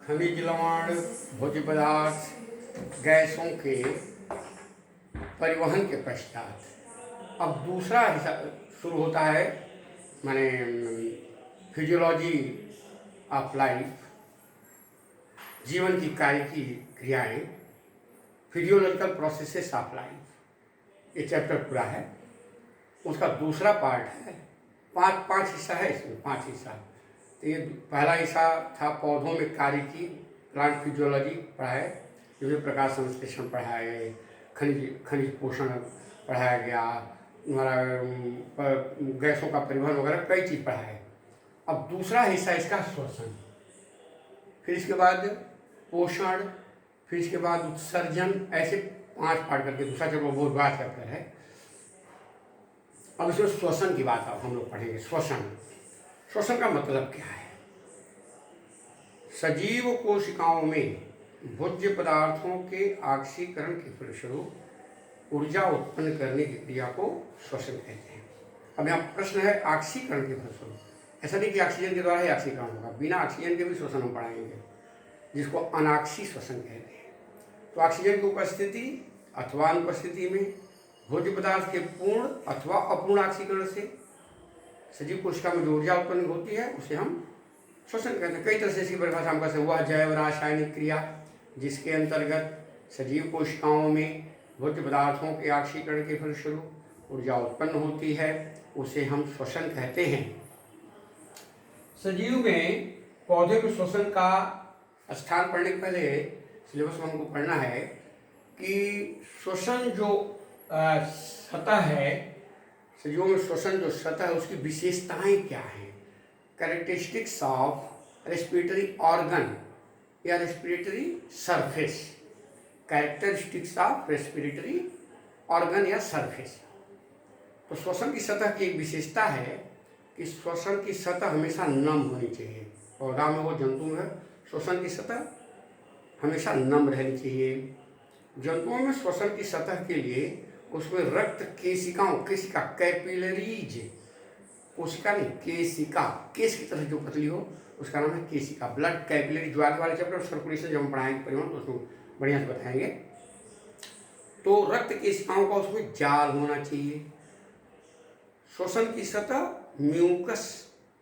खनिज लवण, भोज्य पदार्थ, गैसों के परिवहन के पश्चात अब दूसरा हिस्सा शुरू होता है, माने फिजियोलॉजी ऑफ लाइफ, जीवन की कार्य की क्रियाएं, फिजियोलॉजिकल प्रोसेसेस ऑफ लाइफ, ये चैप्टर पूरा है। उसका दूसरा पार्ट है, पांच हिस्सा है इसमें, 5 हिस्सा। तो ये पहला हिस्सा था पौधों में कार्य की, प्लांट फिजियोलॉजी पढ़ा है, जिसमें प्रकाश संश्लेषण पढ़ाया है, खनिज पोषण पढ़ाया गया, हमारा गैसों का परिवहन वगैरह कई चीज़ पढ़ा है। अब दूसरा हिस्सा इसका श्वसन, फिर इसके बाद पोषण, फिर इसके बाद उत्सर्जन, ऐसे 5 पार्ट करके दूसरा चैप्टर बहुत बड़ा चैप्टर है। अब इसमें श्वसन की बात अब हम लोग पढ़ेंगे। श्वसन का मतलब क्या है? सजीव कोशिकाओं में भोज्य पदार्थों के ऑक्सीकरण के फलस्वरूप ऊर्जा उत्पन्न करने की क्रिया को श्वसन कहते हैं। अब यहाँ प्रश्न है ऑक्सीकरण के फलस्वरूप, ऐसा नहीं कि ऑक्सीजन के द्वारा ही ऑक्सीकरण होगा, बिना ऑक्सीजन के भी श्वसन हम पढ़ाएंगे, जिसको अनाक्सी श्वसन कहते हैं। तो ऑक्सीजन की उपस्थिति अथवा अनुपस्थिति में भोज्य पदार्थ के पूर्ण अथवा अपूर्ण ऑक्सीकरण से सजीव कोशिका में जो ऊर्जा उत्पन्न होती है उसे हम श्वसन कहते हैं। कई तरह से इसकी परिभाषा हम कहते हैं, वह जैव रासायनिक क्रिया जिसके अंतर्गत सजीव कोशिकाओं में भोज्य पदार्थों के ऑक्सीकरण के फलस्वरूप ऊर्जा उत्पन्न होती है, उसे हम श्वसन कहते हैं। सजीव में पौधे में श्वसन का स्थान पढ़ने के पहले सिलेबस में हमको पढ़ना है कि श्वसन जो सतह है, सजीवों में श्वसन जो सतह है उसकी विशेषताएं क्या हैं, कैरेक्टरिस्टिक्स ऑफ रेस्पिरेटरी ऑर्गन या respiratory surface, characteristics of respiratory organ या सरफेस। तो श्वसन की सतह की एक विशेषता है कि श्वसन की सतह हमेशा नम होनी चाहिए। पौधा में हो, जंतु में, श्वसन की सतह हमेशा नम रहनी चाहिए। जंतुओं में श्वसन की सतह के लिए उसमें रक्त केशिका कैपिलरीज, कोशिका नहीं केशिका, केश की तरह जो पतली हो उसका नाम है केशिका। ब्लड कैपिलरी जो आगे वाले चैप्टर सर्कुलेशन जब हम पढ़ाएंगे परिवहन तो उसको बढ़िया से बताएंगे। तो रक्त केशिकाओं का उसमें जाल होना चाहिए। श्वसन की सतह म्यूकस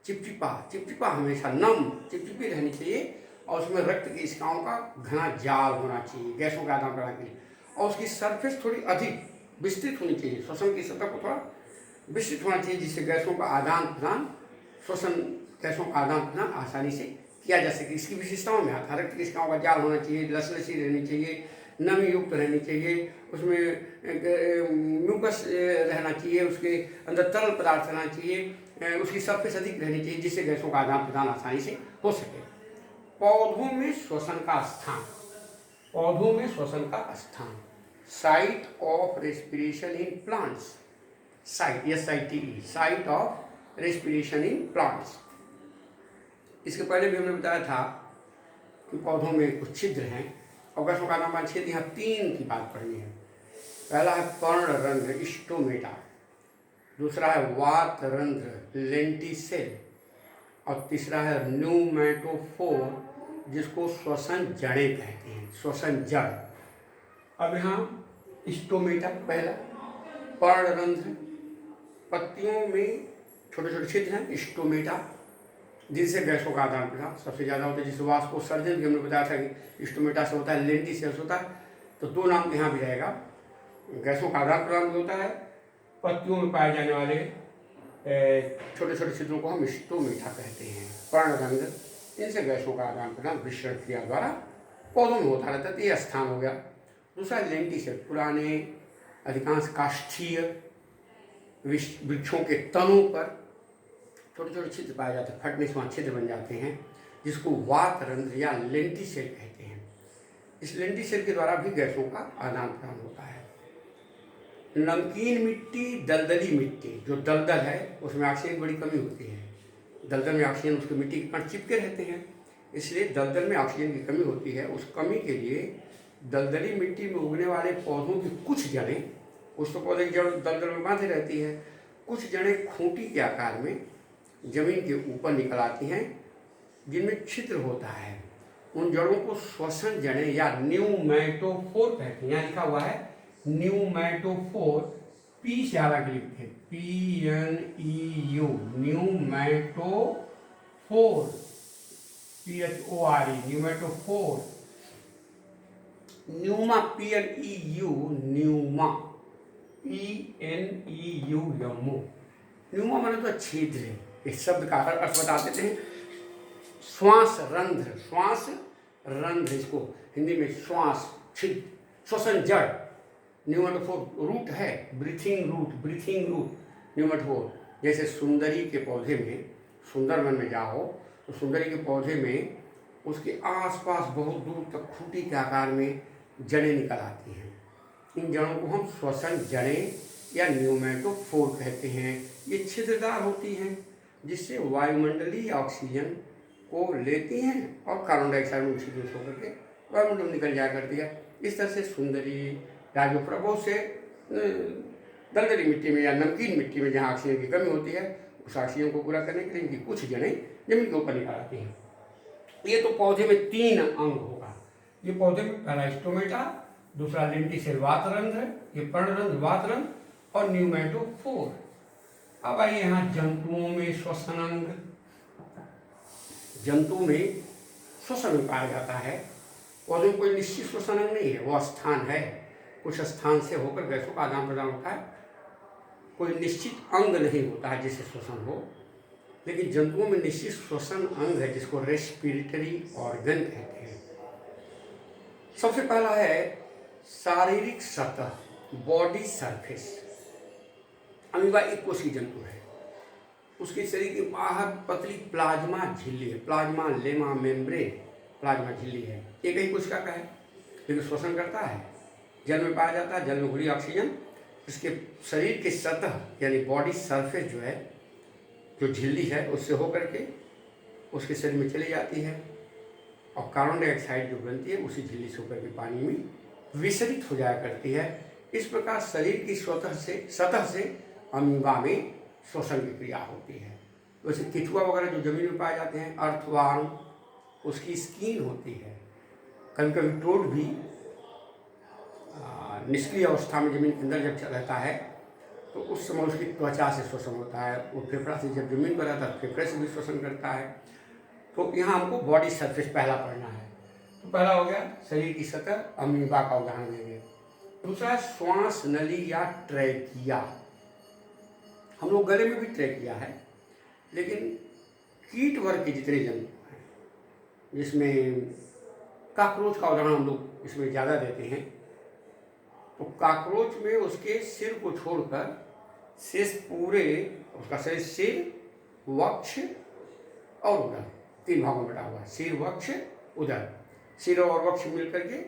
चिपचिपा हमेशा नम चिपचिपी रहनी चाहिए और उसमें रक्त केशिकाओं का घना जाल होना चाहिए गैसों का आदान प्रदान के लिए, और उसकी सरफेस थोड़ी अधिक विस्तृत होनी चाहिए। श्वसन की सतह को थोड़ा विस्तृत होना चाहिए जिससे गैसों का आदान प्रदान, श्वसन गैसों का आदान प्रदान आसानी से किया जा सके। इसकी विशेषताओं में आता है रक्त केशिकाओं का जाल होना चाहिए, लसलसी रहनी चाहिए, नमी युक्त रहनी चाहिए, उसमें म्यूकस रहना चाहिए, उसके अंदर तरल पदार्थ रहना चाहिए, उसकी सरफेस अधिक रहनी चाहिए जिससे गैसों का आदान प्रदान आसानी से हो सके। पौधों में श्वसन का स्थान, पौधों में श्वसन का स्थान, site of respiration in plants, site SITE, site of respiration in plants. इसके पहले भी हमने बताया था कि पौधों में कुछ छिद्र हैं और गैसों का आदान छिद्र, यहाँ 3 की बात पढ़नी है। पहला है पर्णरंध्र स्टोमेटा, दूसरा है वातरंध्र लेंटिसेल, और तीसरा है न्यूमेटोफोर जिसको श्वसन जड़ें कहते हैं, श्वसन जड़। अब यहाँ स्टोमेटा पहला, पर्णरंध्र, पत्तियों में छोटे छोटे छिद्र हैं स्टोमेटा जिनसे गैसों का आदान प्रदान सबसे ज़्यादा होता है, जिससे वाष्पोत्सर्जन भी हमने बताया था कि स्टोमेटा से होता है, लेंटिसेल होता है। तो 2 नाम यहाँ भी रहेगा, गैसों का आदान प्रदान भी होता है। पत्तियों में पाए जाने वाले छोटे छोटे छिद्रों को हम स्टोमेटा कहते हैं। पर्णरंध्र, इनसे गैसों का आदान प्रदान विसरण क्रिया द्वारा पौधों में होता रहता है, तो ये स्थान हो गया। दूसरा लेंटिसेल, पुराने अधिकांश काष्ठीय वृक्षों के तनों पर छोटे छोटे छिद्र पाए जाते हैं, फटने से वहाँ छिद्र बन जाते हैं जिसको वातरंध्र या लेंटिसेल कहते हैं। इस लेंटिसेल के द्वारा भी गैसों का आदान प्रदान होता है। नमकीन मिट्टी, दलदली मिट्टी, जो दलदल है उसमें ऑक्सीजन की बड़ी कमी होती है, दलदल में ऑक्सीजन उसके मिट्टी के कण चिपके रहते हैं, इसलिए दलदल में ऑक्सीजन की कमी होती है। उस कमी के लिए दलदली मिट्टी में उगने वाले पौधों की कुछ जड़ें, कुछ तो पौधे की जड़ दलदल में बांधी रहती है, कुछ जड़ें खूंटी के आकार में जमीन के ऊपर निकल आती हैं जिनमें छिद्र होता है। उन जड़ों को श्वसन जड़ें या न्यूमेटोफोर कहते हैं। यहाँ लिखा हुआ है न्यूमेटोफोर, पी से आगे लिखते हैं, PNEU, pneumatophore, PHORE, pneumatophore. Pneuma, PNEU, pneuma, PNEU, यमो। Pneuma माने तो छिद्र है। इस शब्द का अर्थ बता देते हैं, श्वास रंध्र, श्वास रंध्र, इसको हिंदी में श्वास छिद्र, श्वसन जड़। न्यूमेटोफोर रूट है, breathing root, breathing root pneumatophore. जैसे सुंदरी के पौधे में, सुंदरवन में जाओ तो सुंदरी के पौधे में उसके आसपास बहुत दूर तक खूंटी के आकार में जड़ें निकल आती हैं। इन जड़ों को हम श्वसन जड़ें या न्यूमेटोफोर कहते हैं। ये छिद्रदार होती हैं, जिससे वायुमंडलीय ऑक्सीजन को लेती हैं और कार्बन डाइऑक्साइड में छिद्र होकर के वायुमंडल में निकल जाया करती है। इस तरह से सुंदरी, राजोपरा, बहुत से दलदली मिट्टी में या नमकीन मिट्टी में जहाँ ऑक्सीजन की कमी होती है, उस ऑक्सीजन को पूरा करने के लिए इनकी कुछ जड़ें जमीन के ऊपर निकल आती हैं। ये तो पौधे में 3 अंग होगा। ये पौधे में पहला स्टोमेटा, दूसरा लेंटिसेल वातरंध्र, ये पर्णरंध्र वातरंध्र और न्यूमेटोफोर। अब आइए यहाँ जंतुओं में श्वसन अंग। जंतु में श्वसन पाया जाता है। पौधे में कोई निश्चित श्वसन अंग नहीं है, वो स्थान है, कुछ स्थान से होकर गैसों का आदान प्रदान होता है। कोई निश्चित अंग नहीं होता है जिससे श्वसन हो, लेकिन जंतुओं में निश्चित श्वसन अंग है जिसको रेस्पिरेटरी ऑर्गन कहते हैं। सबसे पहला है शारीरिक सतह, बॉडी सरफेस। अमीबा एक कोशिकीय जंतु है। उसके शरीर के बाहर पतली प्लाज्मा झिल्ली है, प्लाज्मा लेमा मेम्ब्रेन, प्लाज्मा झिल्ली है। एक ही कोशिका का है, लेकिन श्वसन करता है, जल में पाया जाता है, जल में घुली ऑक्सीजन इसके शरीर के सतह यानी बॉडी सरफेस जो है, जो झिल्ली है, उससे होकर के उसके शरीर में चली जाती है और कार्बन डाइऑक्साइड जो बनती है उसी झिल्ली से होकर के पानी में विसरित हो जाया करती है। इस प्रकार शरीर की सतह से अमीबा में श्वसन की क्रिया होती है। वैसे केचुआ वगैरह जो जमीन में पाए जाते हैं, अर्थवर्म, उसकी स्किन होती है। कभी कभी टोड भी निष्क्रिय अवस्था में जमीन के अंदर जब रहता है तो उस समय उसकी त्वचा से श्वसन होता है। वो फेफड़ा से जब जमीन पर रहता है फेफड़े से भी श्वसन करता है। तो यहाँ हमको बॉडी सरफेस पहला पढ़ना है। तो पहला हो गया शरीर की सतह, अमीबा का उदाहरण देंगे। दूसरा श्वास नली या ट्रैकिया। हम लोग गले में भी ट्रैकिया है, लेकिन कीट वर्ग के जितने जंतु हैं, जिसमें काकरोच का उदाहरण हम लोग इसमें ज़्यादा देते हैं, तो काकरोच में उसके सिर को छोड़कर शेष पूरे उसका शरीर सिर, वक्ष और उदर 3 भागों में बटा हुआ है। सिर, वक्ष, उदर। सिर और वक्ष मिलकर के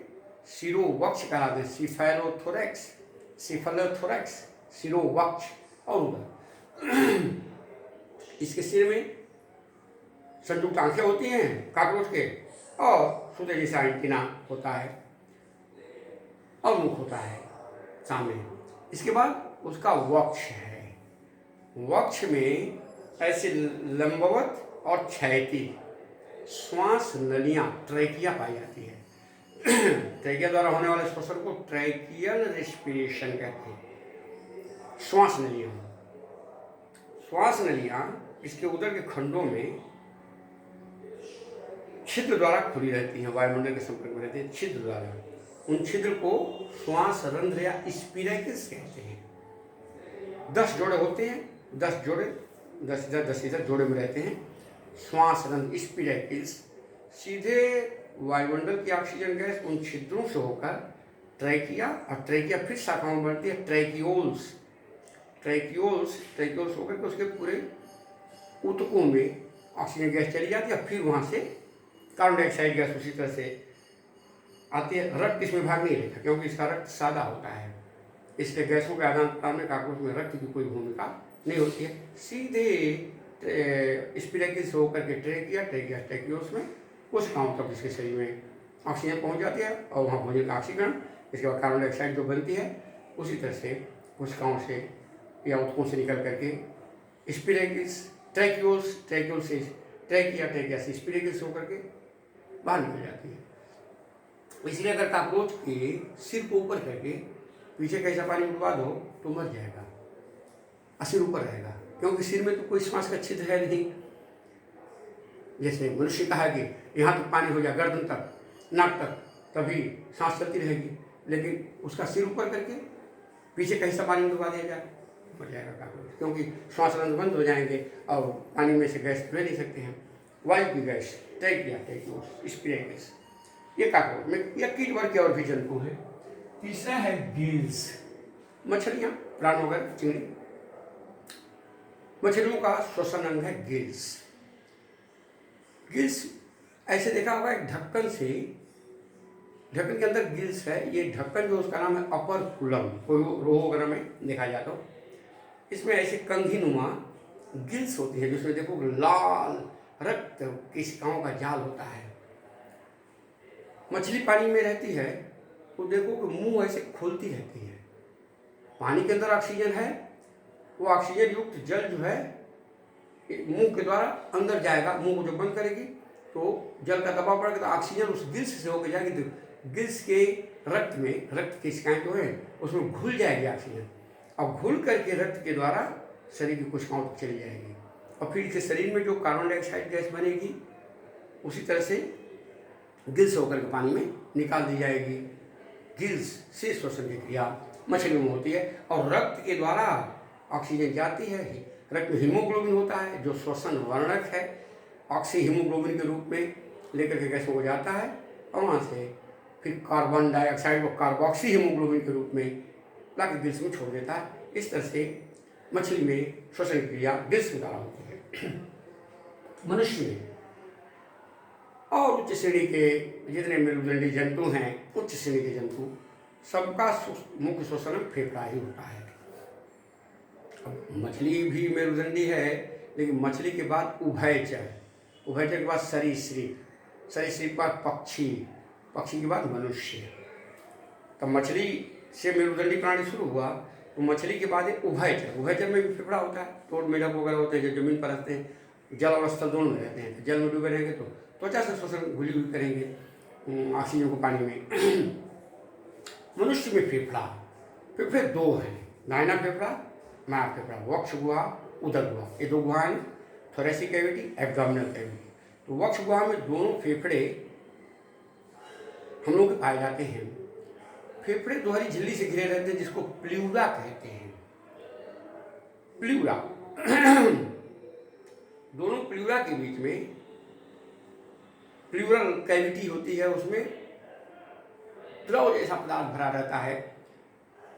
सिरोवक्ष कहलाते हैं। सिफेलोथोरैक्स, सिफेलोथोरैक्स, सिरोवक्ष और उदर। इसके सिर में संयुक्त आंखें होती हैं काकरोच के, और सूर्य जैसा एंटीना होता है और मुख होता है सामने। इसके बाद उसका वक्ष है। वक्ष में ऐसे लंबवत और क्षैतिज श्वास नलियाँ, ट्रैकिया पाई जाती है। ट्रैकिया द्वारा होने वाले श्वसन को ट्रैकियल रेस्पिरेशन कहते हैं। श्वास नलियाँ, श्वास नलियाँ इसके उदर के खंडों में छिद्र द्वारा खुली रहती हैं, वायुमंडल के संपर्क में रहती हैं छिद्र द्वारा। उन छिद्र को श्वास रंध्र या स्पिरेकल्स कहते हैं। 10 जोड़े होते हैं, 10 जोड़े, 10 इधर 10 इधर जोड़े में रहते हैं। श्वास रंध्र स्पिरेकल्स सीधे वायुमंडल की ऑक्सीजन गैस उन छिद्रों से होकर ट्रैकिया, और ट्रैकिया फिर शाखाओं में बढ़ती है ट्रैकियोल्स, ट्रैकियोल्स होकर के उसके पूरे ऊतकों में ऑक्सीजन गैस चली जाती है। फिर वहाँ से कार्बन डाइऑक्साइड गैस उसी तरह से आती है। रक्त इसमें भाग नहीं लेता क्योंकि इसका रक्त सादा होता है, इसलिए गैसों के आदान प्रदान में काकरोच में रक्त की कोई भूमिका नहीं होती है। सीधे स्पिरेकल्स से होकर के ट्रैकिया, ट्रैकियोल्स में कोशिकाओं तक इसके शरीर में ऑक्सीजन पहुंच जाती है और वहाँ भोजन का ऑक्सीकरण, इसके बाद कार्बन डाइऑक्साइड जो बनती है उसी तरह से कोशिकाओं से या ऊतकों से निकल करके स्पिरेकल्स, ट्रैकियोल्स से ट्रैकिया, ट्रैकिया से स्पिरेकल्स होकर के बाहर निकल जाती है। इसलिए अगर कॉकरोच के सिर को ऊपर करके पीछे कैसा पानी डुबा दो तो मर जाएगा और सिर ऊपर रहेगा, क्योंकि सिर में तो कोई श्वास का छिद्र है नहीं। जैसे मनुष्य कहा कि यहाँ तक पानी हो जाए, गर्दन तक, नाक तक, तभी सांस चलती रहेगी, लेकिन उसका सिर ऊपर करके पीछे कहीं सा पानी डुबा दिया जाए, मर जाएगा कॉकरोच, क्योंकि श्वास रंध्र बंद हो जाएंगे और पानी में से गैस ले नहीं सकते हैं, वायु की गैस, टेक्नोस, स्प्रे गैस। ये कॉकरोच में या कीट वर्ग के और भी जंतु हैं। तीसरा है गिल्स, मछलियाँ, प्राण वगैरह, चिंगड़ी। मछलियों का श्वसन अंग है गिल्स। गिल्स ऐसे देखा होगा एक ढक्कन से, ढक्कन के अंदर गिल्स है। ये ढक्कन जो उसका नाम है अपर कुलम, कोई रोह वगैरह में देखा जाता हो, इसमें ऐसे कंघी नुमा गिल्स होती है, जिसमें देखो लाल रक्त केशिकाओं का जाल होता है। मछली पानी में रहती है तो देखो कि मुंह ऐसे खुलती रहती है। पानी के अंदर ऑक्सीजन है, वो ऑक्सीजन युक्त जल जो है मुंह के द्वारा अंदर जाएगा। मुंह को जब बंद करेगी तो जल का दबाव पड़ेगा तो ऑक्सीजन उस गिल्स से होकर जाएगी, तो गिल्स के रक्त में, रक्त केशिकाएं जो है उसमें घुल जाएगी ऑक्सीजन, और घुल करके रक्त के द्वारा शरीर की कोशिकाओं तक चली जाएगी, और फिर इसके शरीर में जो कार्बन डाइऑक्साइड गैस बनेगी उसी तरह से गिल्स होकर के पानी में निकाल दी जाएगी। गिल्स से श्वसन की क्रिया मछलियों में होती है, और रक्त के द्वारा ऑक्सीजन जाती है। रक्त में हीमोग्लोबिन होता है जो श्वसन वर्णक है, ऑक्सी हीमोग्लोबिन के रूप में लेकर के गैसों को जाता है, और वहाँ से फिर कार्बन डाइऑक्साइड को कार्बोक्सी हीमोग्लोबिन के रूप में ला के गिल्स में छोड़ देता है। इस तरह से मछली में श्वसन की क्रिया गिल्स के द्वारा होती है। मनुष्य में और उच्च श्रेणी के जितने मेरुदंडी जंतु हैं, उच्च श्रेणी के जंतु, सबका मुख्य श्वसन फेफड़ा ही होता है। मछली भी मेरुदंडी है, लेकिन मछली के बाद उभयचर, उभयचर के बाद सरीसृप, सरीसृप के बाद पक्षी, पक्षी के बाद मनुष्य। तब मछली से मेरुदंडी प्राणी शुरू हुआ, तो मछली के बाद एक उभयचर, उभयचर में भी फेफड़ा होता है, तोड़ मेढक वगैरह होते हैं जो जमीन पर रहते हैं, जल और स्थल दोनों में रहते हैं। जल में डूबे रहेंगे तो त्वचा से श्वसन घुली हुई करेंगे ऑक्सीजन को पानी में। मनुष्य में फेफड़ा, फेफड़े दो हैं, दाहिना फेफड़ा, बायां फेफड़ा, वक्ष गुहा, उदर गुहा, ये दो गुहाएं, थोरेसिक कैविटी, एब्डोमिनल कैविटी। तो वक्ष गुहा में दोनों फेफड़े हम लोग के पाए जाते हैं। फेफड़े दोहरी झिल्ली से घिरे रहते हैं, जिसको प्ल्यूरा कहते हैं। प्ल्यूरा दोनों प्ल्यूरा के बीच में प्ल्यूरल कैविटी होती है, उसमें द्रव जैसा पदार्थ भरा रहता है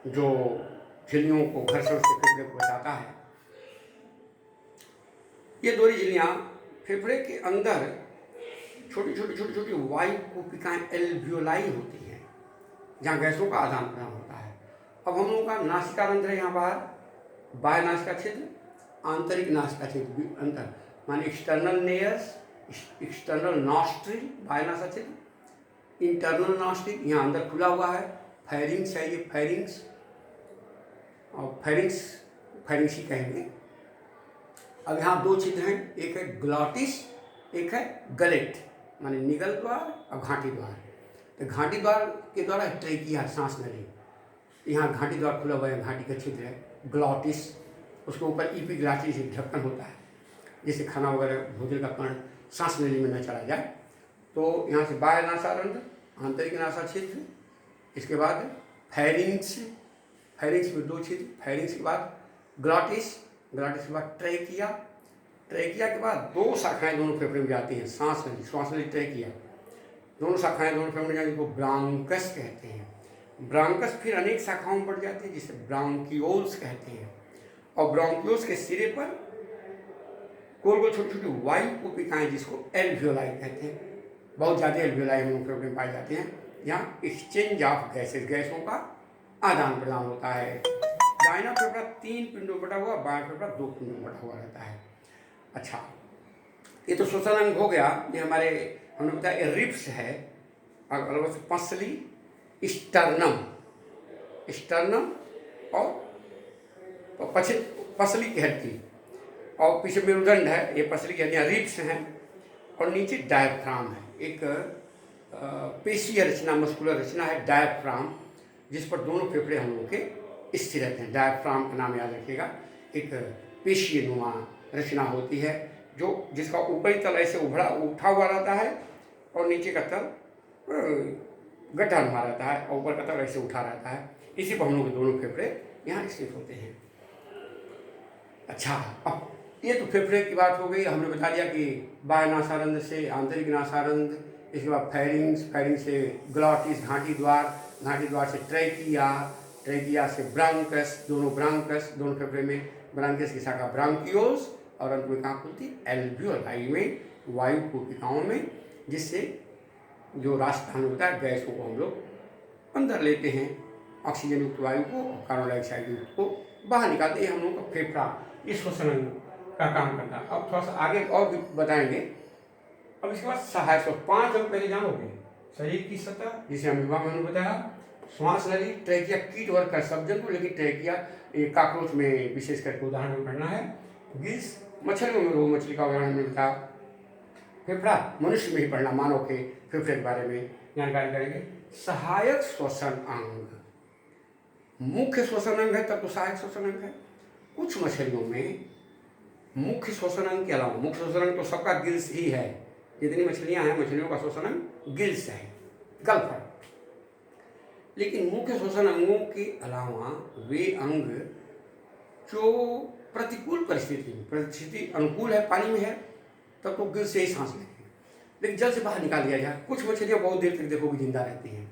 जो झिल्लियों को घर्षण से फेफड़े को बचाता है। ये दोहरी झिल्लियाँ फेफड़े के अंदर छोटी छोटी छोटी छोटी वायु कूपिकाएं एल्वियोलाई होती हैं, जहाँ गैसों का आदान प्रदान होता है। अब हम लोगों का नासिका रंध्र है यहाँ बाहर, बाह्य नासिका छिद्र, आंतरिक नासिका छिद्र, अंतर माने एक्सटर्नल नेयर्स, एक्सटर्नल नॉस्ट्रिल, बाह्य नासिका छिद्र, इंटरनल नॉस्ट्रिल यहाँ अंदर खुला हुआ है, फेरिंग्स है, ये फेरिंग्स, और फेरिंग्स ही कहेंगे। अब यहाँ दो छिद्र हैं, एक है ग्लॉटिस, एक है गलेट, माने निगल द्वार और घाटी द्वार। तो घाटी द्वार के द्वारा ट्रेकिया, सांस नली, यहाँ घाटी द्वार खुला हुआ है, घाटी का छिद्र है। ग्लॉटिस, उसके ऊपर एपिग्लॉटिस एक ढक्कन होता है, जिससे खाना वगैरह भोजन का कण सांस नली में न चला जाए। तो यहाँ से बाह्य नासारंध्र, आंतरिक नासा छिद्र, इसके बाद फेरिंग्स, फेरिंग्स में दो छिद्र, फेरिंग्स के बाद ग्लॉटिस, ग्लॉटिस के बाद ट्रेकिया, ट्रेकिया के बाद दो शाखाएं दोनों फेफड़े में जाती हैं, सांस नली, श्वास नली, ट्रेकिया, दोनों शाखाएं दोनों फेफड़े में जाती हैं, जिसको ब्रांकस कहते हैं। ब्रांकस फिर अनेक शाखाओं में बढ़ जाती है, जिसे ब्रांकियोल्स कहते हैं। और ब्रांकियोल्स के सिरे पर गोल गोल छोटी छोटी वायु कूपिकाएं, जिसको एल्वियोलाई कहते हैं, बहुत ज़्यादा एल्वियोलाई हम लोग फेफड़े में पाई जाती हैं। यहाँ एक्सचेंज ऑफ गैसेज, गैसों का आदान प्रदान होता है। दाहिना फेफड़ा 3 पिंडों बटा हुआ, बायां फेफड़ा 2 पिंडों बटा हुआ रहता है। अच्छा, ये तो श्वसन अंग हो गया। ये हमारे हमने बताया रिब्स है, अलग से पसली, स्टर्नम, स्टर्नम और तो पसली की हड्डी, और पीछे मेरुदंड है, ये पसली की हड्डियाँ रिब्स हैं, और नीचे डायफ्राम है। एक पेशीय रचना, मस्कुलर रचना है डायफ्राम, जिस पर दोनों फेफड़े हम लोग के स्थिर रहते हैं। डायफ्राम का नाम याद रखिएगा। एक पेशीय नुमा रचना होती है जिसका ऊपरी तल ऐसे उठा हुआ रहता है और नीचे का तल गड्ढा नुमा रहता है और ऊपर का तल ऐसे उठा रहता है। इसी पर हम लोग के दोनों फेफड़े यहाँ स्थित होते हैं। अच्छा, अब ये तो फेफड़े की बात हो गई। हमने बता दिया कि बाह्य नासारंध्र से आंतरिक नासारंध्र, इसके बाद फायरिंग से ग्लॉटिस घाटी द्वार से ट्रैकिया से ब्रांकस, दोनों फेफड़े में ब्रांकस की शाखा ब्रांकियोस, और अंत में कहाँ खुलती? एल्वियोलाई में, वायु कोशिकाओं में, जिससे जो रास्ता होता है गैसों को हम लोग अंदर लेते हैं, ऑक्सीजन युक्त वायु को और कार्बन डाइऑक्साइड युक्त को बाहर निकालते हैं। हम लोग का फेफड़ा इस श्वसन अंग का काम करता है। अब थोड़ा सा आगे और भी बताएंगे। अब इसके बाद सहायक श्वसन, 5 अंग पहले जानोगे। शरीर की सतह, जिसे हम विभाग में बताया, श्वास नली, ट्रैकिया, कीट वर्ग का सब जंतु, लेकिन ट्रैकिया कॉकरोच में विशेष करके उदाहरण पढ़ना है। गिल्स, मछलियों में रोहू मछली का उदाहरण हमने बताया। फेफड़ा मनुष्य में ही पढ़ना, मानव के फेफड़े के बारे में जानकारी करेंगे। सहायक श्वसन अंग, मुख्य श्वसन अंग है तब तो सहायक श्वसन अंग है। कुछ मछलियों में मुख्य श्वसन अंग के अलावा, मुख्य श्वसन अंग तो सबका गिल्स ही है, जितनी मछलियां हैं मछलियों का श्वसन अंग गिल्स है, गल्फर। लेकिन मुख्य श्वसन अंगों के अलावा वे अंग जो प्रतिकूल परिस्थिति अनुकूल है, पानी में है, तब तो गिल्स से ही सांस लेते हैं, लेकिन जल से बाहर निकाल दिया जाए। कुछ मछलियां बहुत देर तक देखोगे जिंदा रहती हैं।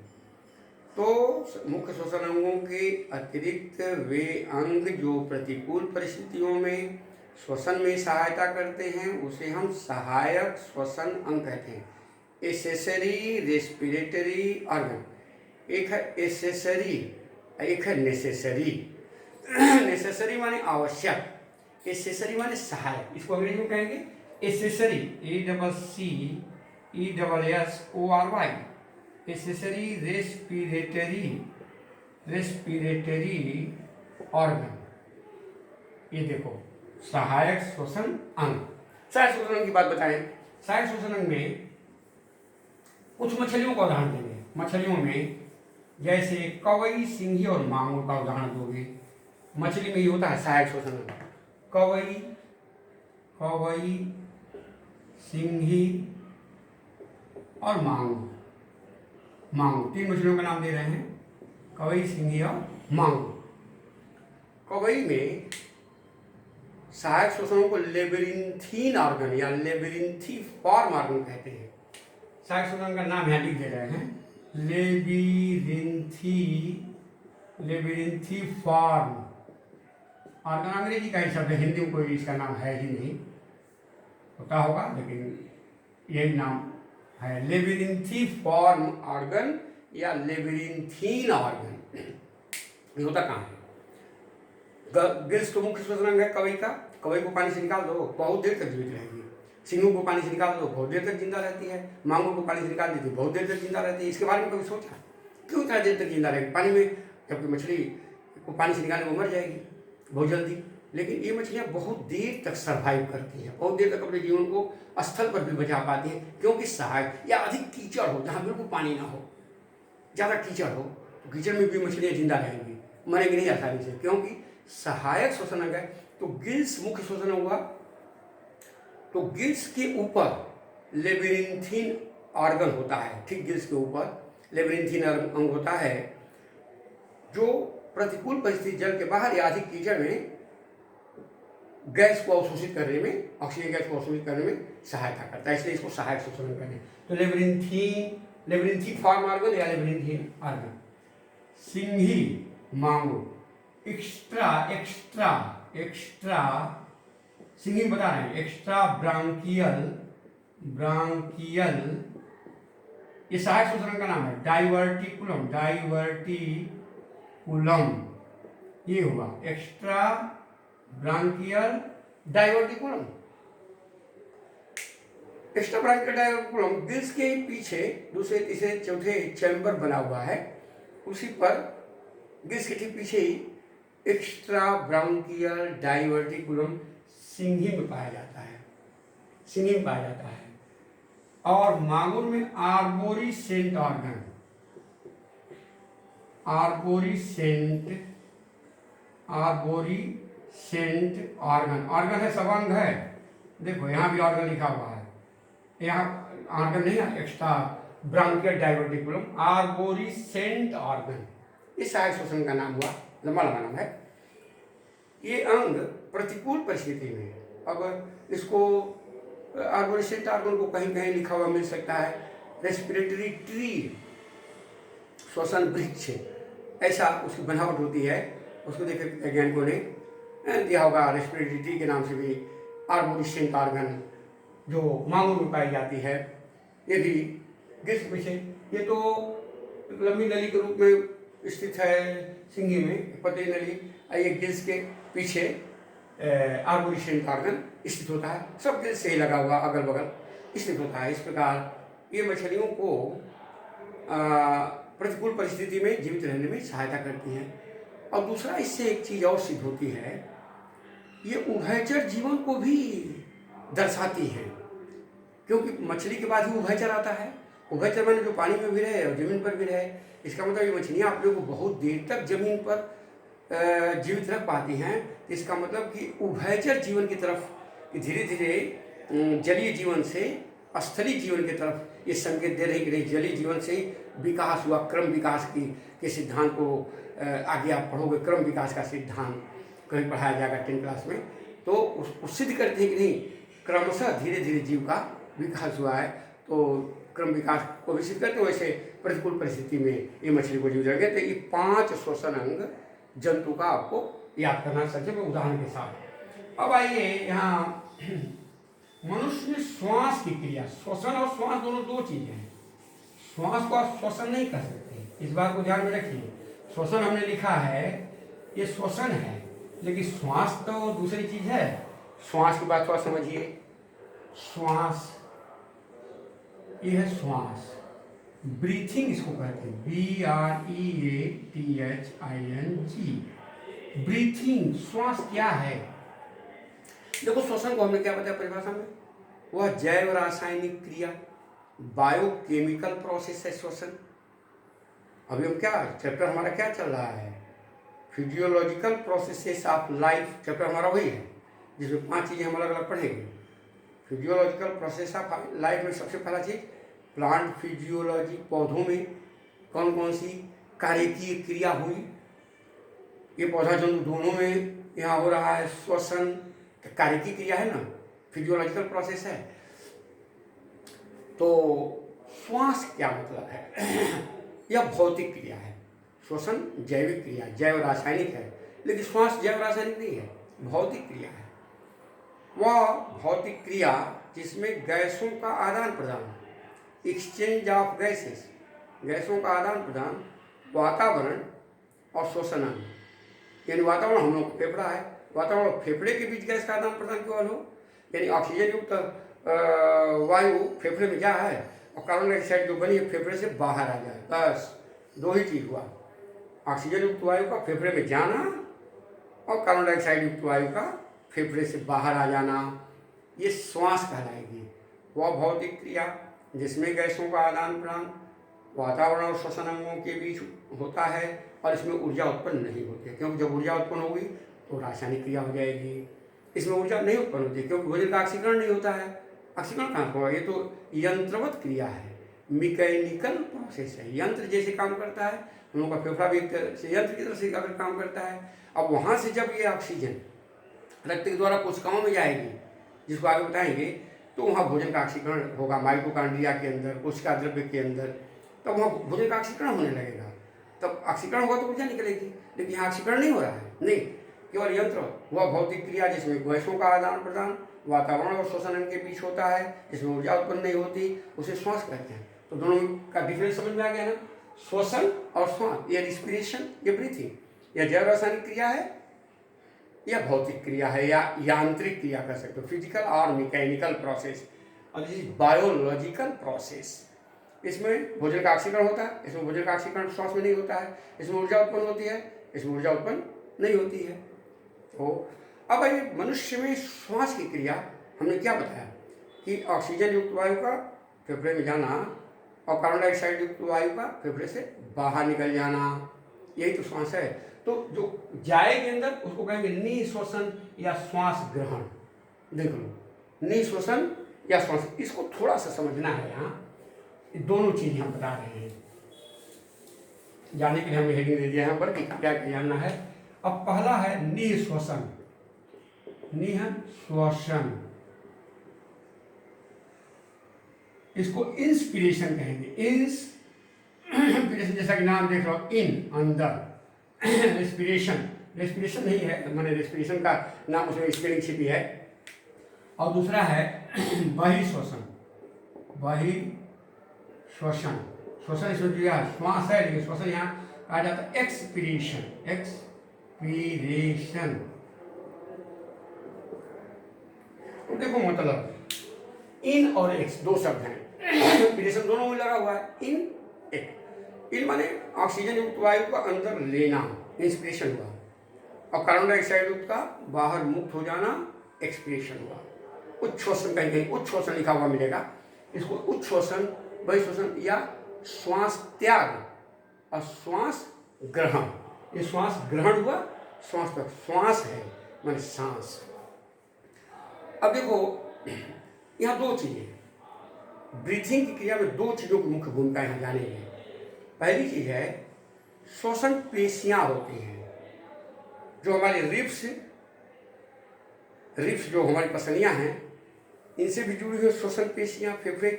तो मुख्य श्वसन अंगों के अतिरिक्त वे अंग जो प्रतिकूल परिस्थितियों में श्वसन में सहायता करते हैं उसे हम सहायक श्वसन अंग कहते हैं। एसेसरी रेस्पिरेटरी ऑर्गन, एक है एसेसरी, एक है नेसेसरी। नेसेसरी माने आवश्यक, एसेसरी माने सहायक। इसको अंग्रेजी में कहेंगे accessory, ACCESSORY, accessory respiratory organ. ये देखो सहायक श्वसन अंग। सहायक श्वसन अंग की बात बताएं। सहायक श्वसन अंग में कुछ मछलियों का उदाहरण देंगे। मछलियों में जैसे कवई, सिंघी और मांगुर का उदाहरण दोगे। मछली में ये होता है सहायक श्वसन अंग। कवई, सिंघी और मांगुर, 3 मछलियों का नाम दे रहे हैं, कवई, सिंघी और मांगुर। कवई में सहायक श्वसनों को लेबिरिंथीन ऑर्गन या लेबिरिंथिफॉर्म ऑर्गन कहते हैं। सहायक श्वसन का नाम यहाँ लिख दे रहे हैं, लेबिरिंथिफॉर्म ऑर्गन। अंग्रेजी का ही शब्द है, हिंदी में कोई इसका नाम है ही नहीं, होता होगा लेकिन यही नाम है, लेबिरिंथिफॉर्म ऑर्गन या लेबिरिंथीन ऑर्गन। ये होता कहाँ है? गिल्स तो मुख्य श्वसन अंग है कवई का। कवई को पानी से निकाल दो, बहुत देर तक जीवित रहेगी। सिंघों को पानी से निकाल दो, बहुत देर तक जिंदा रहती है। मांगों को पानी से निकाल देती है, बहुत देर तक जिंदा रहती है। इसके बारे में कभी सोचा क्यों इतना देर तक जिंदा रहेगी पानी में? जबकि मछली को पानी से निकालने को मर जाएगी बहुत जल्दी, लेकिन ये मछलियाँ बहुत देर तक सर्वाइव करती हैं, बहुत देर तक अपने जीवन को स्थल पर भी बचा पाती हैं। क्योंकि सहायक या अधिक कीचड़ हो, जहाँ बिल्कुल पानी ना हो, ज़्यादा कीचड़ हो, तो कीचड़ में भी मछलियाँ जिंदा रहेंगी, मरेंगी नहीं आसानी से, क्योंकि सहायक श्वसन अंग है। तो गिल्स मुख्य श्वसन हुआ, तो गिल्स के ऊपर लेबिरिंथीन ऑर्गन होता है। ठीक गिल्स के ऊपर लेबिरिंथीन अंग होता है जो प्रतिकूल परिस्थिति, जल के बाहर या अधिक कीचड़ में गैस को अवशोषित करने में, ऑक्सीजन गैस को अवशोषित करने में सहायता करता है, इसलिए इसको सहायक श्वसन अंग कहते हैं। तो लेबिरिंथिफॉर्म ऑर्गन या लेबिरिंथीन ऑर्गन। सिंघी, मांगुर, एक्स्ट्रा सिंघी बता रहे हैं, एक्स्ट्रा ब्रांकियल, ये सहायक श्वसन अंग का नाम है। डाइवर्टिकुलम, ये हुआ extra branchial diverticulum. Extra branchial diverticulum gills के पीछे दूसरे, तीसरे, चौथे चैम्बर बना हुआ है, उसी पर गिल्स के ठीक पीछे ही एक्स्ट्रा ब्रांकियल डाइवर्टिकुलम सिंघी में पाया जाता है, और मांगुर में आर्बोरिसेंट ऑर्गन, आर्बोरिसेंट ऑर्गन, ऑर्गन है सब अंग है, देखो यहाँ भी ऑर्गन लिखा हुआ है, यहाँ ऑर्गन नहीं है, एक्स्ट्रा ब्रांकियल डाइवर्टिकुलम, आर्बोरिसेंट ऑर्गन, इस सहायक श्वसन का नाम हुआ, लंबा लंबा नाम है। ये अंग प्रतिकूल परिस्थिति में, अब इसको आर्बोरिसेंट ऑर्गन को कहीं कहीं लिखा हुआ मिल सकता है रेस्पिरेटरी ट्री, श्वसन वृक्ष, ऐसा उसकी बनावट होती है, उसको देख वैज्ञानिकों ने दिया होगा रेस्पिरेटरी ट्री के नाम से भी आर्बोरिसेंट ऑर्गन, जो मांगुर में पाई जाती है। ये भी गिल्स के पीछे, ये तो लंबी नली के रूप में स्थित है सिंगी में, पतली नली, ये गिल्स के पीछे आर्बोरिसेंट ऑर्गन स्थित होता है, सब गिल्स से ही लगा हुआ अगल बगल स्थित होता है। इस प्रकार ये मछलियों को प्रतिकूल परिस्थिति में जीवित रहने में सहायता करती हैं। और दूसरा, इससे एक चीज़ और सिद्ध होती है, ये उभयचर जीवन को भी दर्शाती है, क्योंकि मछली के बाद ही उभयचर आता है। उभयचर माने जो पानी में भी रहे और जमीन पर भी रहे। इसका मतलब ये मछलियाँ आप लोगों को बहुत देर तक जमीन पर जीवित रख पाती हैं। इसका मतलब कि उभयचर जीवन की तरफ धीरे धीरे जलीय जीवन से स्थलीय जीवन की तरफ ये संकेत दे रही कि नहीं, जलीय जीवन से विकास हुआ, क्रम विकास के सिद्धांत को आगे आप पढ़ोगे, क्रम विकास का सिद्धांत कहीं पढ़ाया जाएगा 10th क्लास में, तो उसको सिद्ध करते हैं कि नहीं, क्रमशः धीरे धीरे जीव का विकास हुआ है, तो क्रम विकास को भी सिद्ध करते हैं। वैसे प्रतिकूल परिस्थिति में ये मछली को जीवित रखे। तो ये 5 श्वसन अंग जंतु का आपको याद करना संक्षेप में उदाहरण के साथ। अब आइए यहाँ मनुष्य में श्वास की क्रिया, श्वसन और श्वास दोनों दो चीजें हैं। श्वास को आप श्वसन नहीं कर सकते, इस बात को ध्यान में रखिए। श्वसन हमने लिखा है, ये श्वसन है, लेकिन श्वास तो दूसरी चीज है। श्वास की बात थोड़ा समझिए। श्वास, ये है श्वास, ब्रीथिंग इसको कहते हैं, BREATHING। ब्रीथिंग, श्वास क्या है? देखो, श्वसन को हमने क्या बताया परिभाषा में, वह जैव रासायनिक क्रिया, बायोकेमिकल प्रोसेस है श्वसन। अभी हम क्या चैप्टर हमारा क्या चल रहा है, physiological processes of life, chapter हमारा वही है जिसमें 5 चीजें हम अलग अलग पढ़ेंगे। फिजियोलॉजिकल प्रोसेस ऑफ लाइफ में सबसे पहला चीज प्लांट फिजियोलॉजी, पौधों में कौन कौन सी कार्यकीय क्रिया हुई, ये पौधा जंतु दोनों में यहाँ हो रहा है श्वसन, कार्यकीय क्रिया है ना, फिजियोलॉजिकल प्रोसेस है। तो श्वास क्या मतलब है? यह भौतिक क्रिया है। श्वसन जैविक क्रिया, जैव रासायनिक है, लेकिन श्वास जैव रासायनिक नहीं है, भौतिक क्रिया है। वह भौतिक क्रिया जिसमें गैसों का आदान प्रदान, एक्सचेंज ऑफ गैसेस, गैसों का आदान प्रदान, वातावरण और श्वसन अंग, यानी वातावरण हम लोग फेफड़ा है, वातावरण और फेफड़े के बीच गैस का आदान प्रदान केवल हो, यानी ऑक्सीजन युक्त वायु फेफड़े में जा है और कार्बन डाइऑक्साइड जो बनी है फेफड़े से बाहर आ जाए, बस 2 ही चीज हुआ, ऑक्सीजन युक्त वायु का फेफड़े में जाना और कार्बन डाइऑक्साइड युक्त वायु का फेफड़े से बाहर आ जाना, ये श्वास कहलाएगी। वह भौतिक क्रिया जिसमें गैसों का आदान प्रदान वातावरण और श्वसन अंगों के बीच होता है और इसमें ऊर्जा उत्पन्न नहीं होती है, क्योंकि जब ऊर्जा उत्पन्न होगी तो रासायनिक क्रिया हो जाएगी। इसमें ऊर्जा नहीं उत्पन्न होती क्योंकि भोजन का ऑक्सीकरण नहीं होता है। ऑक्सीकरण कहाँ होगा? ये तो यंत्रवत क्रिया है, मैकेनिकल प्रोसेस है, यंत्र जैसे काम करता है। हम लोग का फेफड़ा भी एक तरह से यंत्र की तरह से अगर काम करता है। अब वहाँ से जब ये ऑक्सीजन रक्त के द्वारा कोशिकाओं में जाएगी, जिसको आगे बताएंगे, तो वहाँ भोजन का ऑक्सीकरण होगा माइटोकॉन्ड्रिया के अंदर, कोशिका द्रव्य के अंदर, तब वहाँ भोजन का ऑक्सीकरण होने लगेगा। तब ऑक्सीकरण होगा तो ऊर्जा निकलेगी, लेकिन यहाँ ऑक्सीकरण नहीं हो रहा है, नहीं, केवल यंत्र हुआ भौतिक क्रिया जिसमें गैसों का आदान प्रदान वातावरण और श्वसन अंग के बीच होता है, जिसमें ऊर्जा उत्पन्न नहीं होती, उसे श्वास कहते हैं। तो दोनों का डिफरेंस समझ में आ गया ना, श्वसन और श्वास, ये रिस्पिरेशन, ये ब्रीथिंग, यह जैव रासायनिक क्रिया है, यह भौतिक क्रिया है या यांत्रिक क्रिया कर सकते हो, फिजिकल और मैकेनिकल प्रोसेस। और दिस इज बायोलॉजिकल प्रोसेस। इसमें भोजन का ऑक्सीकरण होता है, इसमें भोजन का ऑक्सीकरण श्वास में नहीं होता है, इसमें ऊर्जा उत्पन्न होती है, इसमें ऊर्जा उत्पन्न नहीं होती है। तो अब मनुष्य में श्वास की क्रिया हमने क्या बताया कि ऑक्सीजन युक्त वायु का फेफड़े में जाना और कार्बन डाइऑक्साइड युक्त वायु का फेफड़े से बाहर निकल जाना, यही तो श्वास है। तो जो जाएगी अंदर उसको कहेंगे निःश्वसन या श्वास ग्रहण। देख लो, निःश्वसन या श्वास, इसको थोड़ा सा समझना है। यहाँ दोनों चीज़ हम बता रहे हैं, जाने के लिए हमने हेडिंग दे दिया यहाँ पर कि क्या जानना है। अब पहला है निःश्वसन। निःश्वसन, इसको इंस्पिरेशन कहेंगे। इंस्पिरेशन, जैसा कि नाम देख रहे हो, इन अंदर, रेस्पिरेशन, रेस्पिरेशन नहीं है, मैंने रेस्पिरेशन का नाम उसमें स्पेलिंग छिपी है। और दूसरा है बहिश्वसन। बहिश्वसन, श्वसन इसमें जो है श्वास है, लेकिन श्वसन यहाँ आ जाता है एक्सपीरेशन। एक्सपीरेशन, देखो मतलब इन और एक्स दो शब्द हैं, एक्सपीरेशन दोनों में लगा हुआ है। इन एक, इन माने ऑक्सीजन युक्त वायु का अंदर लेना, इंस्पिरेशन हुआ, और कार्बन डाइऑक्साइड युक्त का बाहर मुक्त हो जाना, एक्सपीरेशन हुआ। उच्छ्वसन, कहीं उच्छ्वसन लिखा हुआ मिलेगा, इसको उच्छ्वसन, बहिश्वसन या श्वास त्याग और श्वास ग्रहण। ये श्वास ग्रहण हुआ, श्वास त्याग, श्वास है माने सांस। अब देखो यहाँ दो चीजें, ब्रीथिंग की क्रिया में दो चीजों की मुख्य भूमिका यहाँ जानेंगे। पहली चीज है श्वसन पेशियां होती हैं, जो हमारे रिब्स जो हमारी पसलियां हैं, इनसे भी जुड़ी हुई श्वसन पेशियां, फेफड़े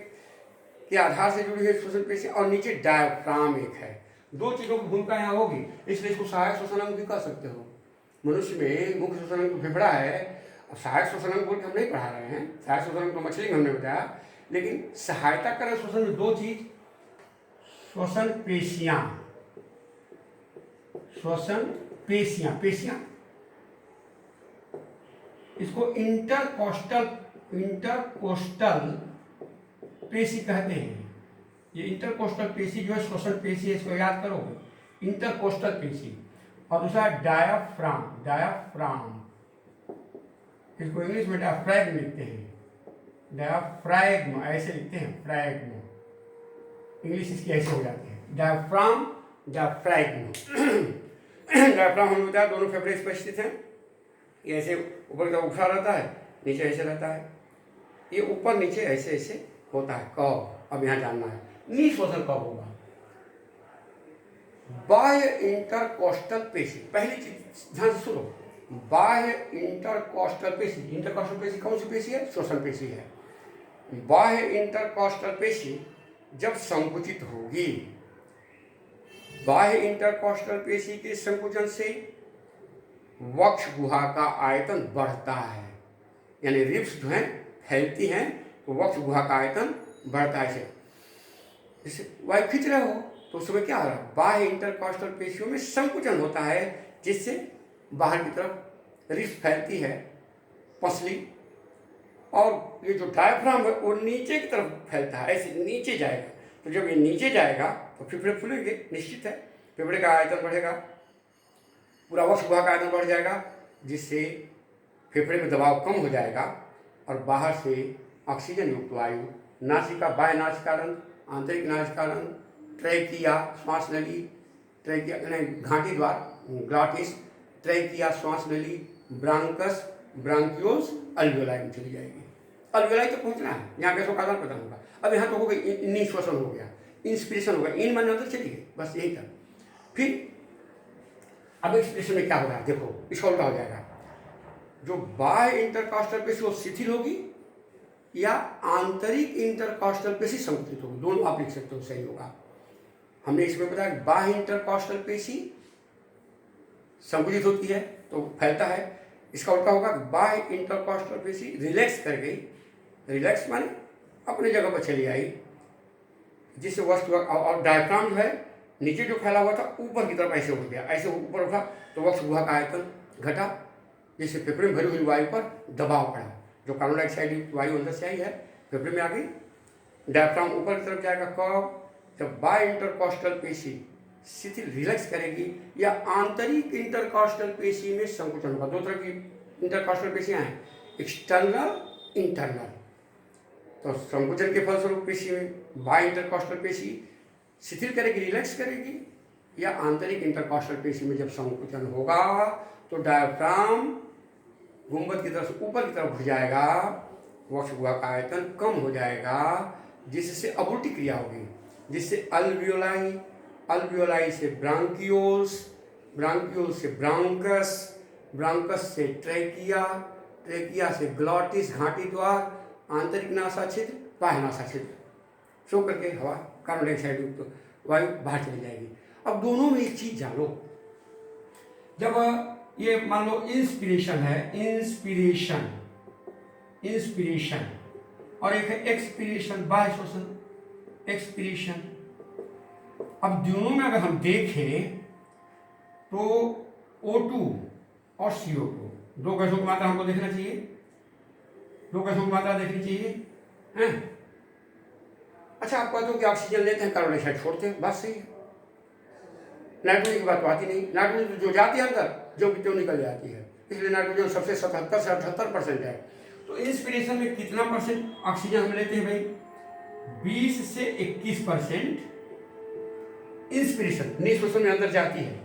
के आधार से जुड़ी हुई श्वसन पेशियां, और नीचे डायफ्राम एक है। दो चीजों की भूमिका यहाँ होगी, इसलिए इसको सहायक श्वसन अंग भी कह सकते हो। मनुष्य में मुख्य श्वसन अंग फेफड़ा है, अब सहायक श्वसन अंग बोल के हम नहीं पढ़ा रहे हैं, सहायक श्वसन अंग तो मछली में हमने बताया, लेकिन सहायता करें श्वसन में दो चीज, श्वसन पेशियां, श्वसन पेशियां, इसको इंटरकोस्टल पेशी कहते हैं। ये इंटरकोस्टल पेशी जो है श्वसन पेशी है, इसको याद करोगे, इंटरकोस्टल पेशी। और दूसरा डायाफ्राम, इसको इंग्लिश में डायफ्रैग्म लिखते हैं, डायफ्रैग्म ऐसे लिखते हैं, फ्रैग्म, इंग्लिश इसकी ऐसे हो जाती है, डायफ्राम, डायफ्रैग्म। डायफ्राम हमने बताया दोनों फेफड़े स्पष्ट हैं, ये ऐसे ऊपर का उठा रहता है, नीचे ऐसे रहता है, ये ऊपर नीचे ऐसे ऐसे होता है। कब, अब यहाँ जानना है निःश्वसन कब होगा। बाह्य इंटरकोस्टल पेशी, पहली चीज ध्यान से सुनो, बाह्य इंटरकोस्टल पेशी कौन सी पेशी है? श्वसन पेशी है। बाह्य इंटरकोस्टल पेशी जब संकुचित होगी, बाह्य इंटरकोस्टल पेशी के संकुचन से वक्ष गुहा का आयतन बढ़ता है, यानी रिब्स जो हैं फैलती हैं, तो वक्ष गुहा का आयतन बढ़ता है। जैसे वायु खींच रहे हो तो उस समय क्या हो रहा है, बाह्य इंटरकोस्टल पेशियों में संकुचन होता है, जिससे बाहर की तरफ रिब्स फैलती है, पसली, और ये जो डायफ्राम है वो नीचे की तरफ फैलता है, ऐसे नीचे जाएगा। तो जब ये नीचे जाएगा तो फेफड़े फूलेंगे, निश्चित है, फेफड़े का आयतन बढ़ेगा, पूरा वक्ष गुहा का आयतन बढ़ जाएगा, जिससे फेफड़े में दबाव कम हो जाएगा और बाहर से ऑक्सीजन युक्त वायु नासिका, बाह्य नासिकारंध्र, आंतरिक नासिकारंध्र, ट्रैकिया, श्वास नली, ट्रैकिया घाटी द्वार, ग्लॉटिस, ट्रैकिया, श्वास नली, ब्रांकस, ब्रांकियोल्स, अल्वियोलाई में चली जाएगी। अल्वियोलाई तक पहुंचना है, यहाँ कैसे आधार पता होगा। अब यहाँ तो हो गई निःश्वसन हो गया, इंस्पिरेशन हो गया, इन मन अंदर चली गई, बस यही था। फिर अब एक्सप्रेशन में क्या हो रहा है, देखो इसका उल्टा हो जाएगा। जो बाह्य इंटरकोस्टल पेशी वो शिथिल होगी या आंतरिक इंटरकोस्टल पेशी संकुचित होगी, दोनों आप लिख सकते हो, सही होगा। हमने इसमें बताया बाह्य इंटरकोस्टल पेशी संकुचित होती है तो फैलता है, इसका उल्टा होगा बाह्य इंटरकोस्टल पेशी रिलैक्स कर गई, रिलैक्स माने अपनी जगह पर चली आई, जिससे वस्तु और डायफ्राम जो है नीचे जो फैला हुआ था ऊपर की तरफ ऐसे उठ गया, ऐसे ऊपर उठा तो वक्ष गुहा का आयतन घटा, जिससे फेफड़े में भरी हुई वायु पर दबाव पड़ा, जो कार्बन डाइऑक्साइड वायु अंदर से आई है फेफड़े में आ गई, डायफ्राम ऊपर की तरफ जाएगा। कब, जब बाह्य इंटरकोस्टल पेशी शिथिल रिलैक्स करेगी या आंतरिक इंटरकोस्टल पेशी में संकुचन होगा। दो तरह की इंटरकोस्टल पेशियां हैं, एक्सटर्नल, इंटरनल। तो संकुचन के फलस्वरूप पेशी में बाह्य इंटरकॉस्टल पेशी शिथिल करेगी, रिलैक्स करेगी, या आंतरिक इंटरकॉस्टल पेशी में जब संकुचन होगा तो डायफ्राम गुंबद की तरफ से ऊपर की तरफ उठ जाएगा, वक्षगुहा का आयतन कम हो जाएगा, जिससे अबुल्टी क्रिया होगी, जिससे अल्वियोलाई, अल्वियोलाई से ब्रांकियोल्स, ब्रांकियोल्स से ब्रांकस, ब्रांकस से ट्रेकिया, ट्रेकिया से ग्लॉटिस घाटी द्वार, आंतरिक नासा छिद्र, बाह्य नासा छिद्र, सो करके हवा कार्बन डाइऑक्साइड युक्त वायु बाहर चली जाएगी। अब दोनों में एक चीज जानो, जब ये मान लो इंस्पिरेशन है, इंस्पिरेशन, इंस्पिरेशन, और एक है एक्सपिरेशन, बाह्य श्वसन, एक्सपिरेशन। अब दोनों में अगर हम देखें तो O2 और CO2 दो गैसों की मात्रा हमको देखना चाहिए, दो गैसों की मात्रा देखनी चाहिए, हैं? अच्छा, आप कहते हो कि ऑक्सीजन लेते हैं, कार्बन डाइऑक्साइड छोड़ते हैं, बात सही है। नाइट्रोजन की बात तो आती नहीं, नाइट्रोजन जो जाती है अंदर, जो कि त्यों निकल जाती है, इसलिए नाइट्रोजन सबसे 77 से 78% है। तो इंस्पिरेशन में कितना परसेंट ऑक्सीजन हम लेते हैं भाई? 20 से 21% इंस्पिरेशन निश्वासन में अंदर जाती है,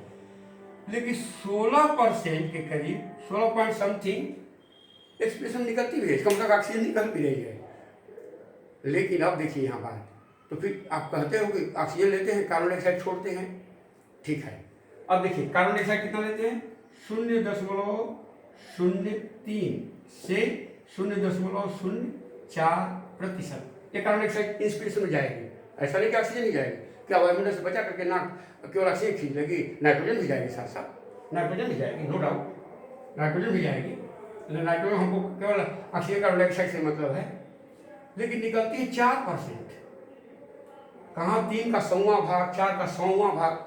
लेकिन 16% के करीब, 16 पॉइंट समथिंग एक्सपिरेशन निकलती हुई है। इसका मतलब ऑक्सीजन निकल भी रही है। लेकिन अब देखिए यहाँ बात, तो फिर आप कहते हो कि ऑक्सीजन लेते हैं, कार्बन डाइऑक्साइड छोड़ते हैं, ठीक है। अब देखिए कार्बन डाइऑक्साइड कितना लेते हैं? 0.03 से 0.04%। ये कार्बन डाइऑक्साइड इंस्पिरेशन में जाएगी, ऐसा नहीं कि ऑक्सीजन नहीं जाएगी। क्या वायुमंडल से बचा करके नाक केवल ऑक्सीजन खींच लेगी? नाइट्रोजन भी जाएगी, साथ साथ नाइट्रोजन भी जाएगी, नो डाउट, नाइट्रोजन भी जाएगी। नाइट्रोजन हमको केवल ऑक्सीजन कार्बन डाइऑक्साइड से मतलब है, लेकिन निकलती है 4%। कहाँ 3 का 100वां भाग, 4 का 100वां भाग,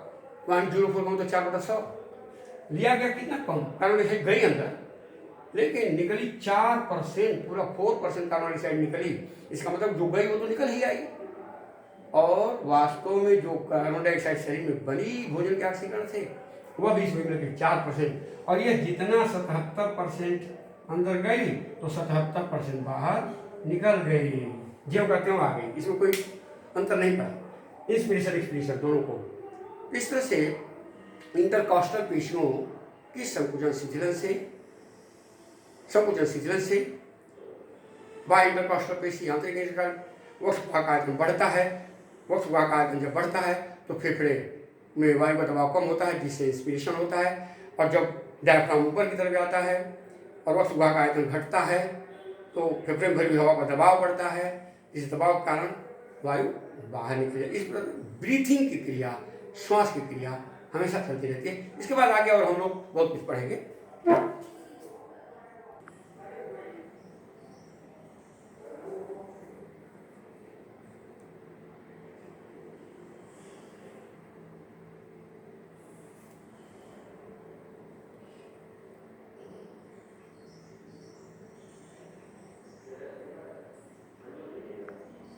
0.04 तो 4/100 लिया गया, कितना कम कार्बन डाइऑक्साइड गई अंदर, लेकिन निकली 4%, पूरा 4% कार्बन डाइऑक्साइड निकली। इसका मतलब जो गई वो तो निकल ही आई। और वास्तव में जो कार्बन डाइऑक्साइड शरीर में बनी भोजन के ऑक्सीकरण से, वह भी इसमें मिलकर 4%, और ये जितना 77% अंदर गई तो 77% बाहर निकल गई, जो करते हो आ गई। इसमें कोई अंतर नहीं पड़ा, इंस्पिरेशन एक्सपिरेशन दोनों को। इस तरह से इंटरकॉस्टल पेशियों की संकुचन शिथिलन से बाह्य इंटरकॉस्टल पेशी आंतरिक वक्षगुहा का आयतन बढ़ता है। वक्षगुहा का आयतन जब बढ़ता है तो फेफड़े में वायु का दबाव कम होता है, जिससे इंस्पिरेशन होता है। और जब डायफ्राम ऊपर की तरफ आता है और वक्षगुहा का आयतन घटता है तो फेफड़े में भरी हवा का दबाव बढ़ता है, इस दबाव के कारण वायु बाहर निकल जाए। इस प्रकार ब्रीथिंग की क्रिया, श्वास की क्रिया हमेशा चलती रहती है। इसके बाद आगे और हम लोग बहुत कुछ पढ़ेंगे।